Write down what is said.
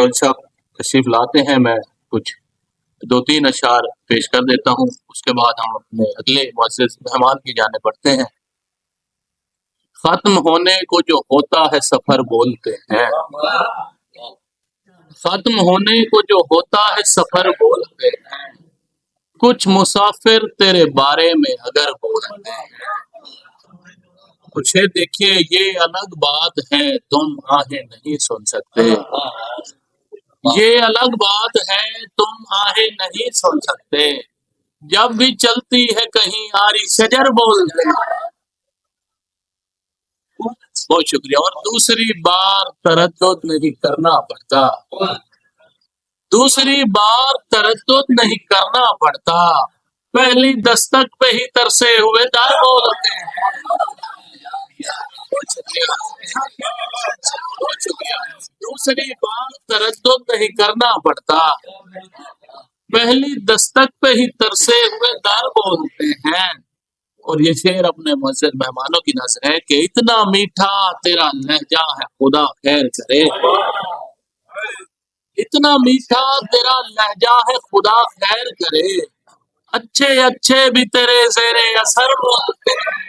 चौधरी साहब तशरीफ लाते हैं, मैं कुछ 2-3 अशआर पेश कर देता हूँ, उसके बाद हम अपने अगले मुअज़्ज़िज़ मेहमान की जानिब बढ़ते हैं। खत्म होने को जो होता है सफर बोलते हैं, खत्म होने को जो होता है सफर बोलते हैं, कुछ मुसाफिर तेरे बारे में अगर बोलते हैं, मुझे देखिए ये अलग बात है तुम आहें नहीं सुन सकते, ये अलग बात है तुम आहें नहीं सुन सकते, जब भी चलती है कहीं आरी शजर बोलते हैं। बहुत शुक्रिया। और दूसरी बार तरद्दुद नहीं करना पड़ता, दूसरी बार तरद्दुद नहीं करना पड़ता, पहली दस्तक पे ही तरसे हुए दर बोलते हैं। दूसरी बार तरद्दुद नहीं करना पड़ता, पहली दस्तक पे ही तरसे हुए दर बोलते हैं। और ये शेर अपने मुअज़्ज़िज़ मेहमानों की नज़र है कि इतना मीठा तेरा लहजा है खुदा खैर करे, इतना मीठा तेरा लहजा है खुदा खैर करे, अच्छे अच्छे भी तेरे ज़ेरे असर बोलते हैं।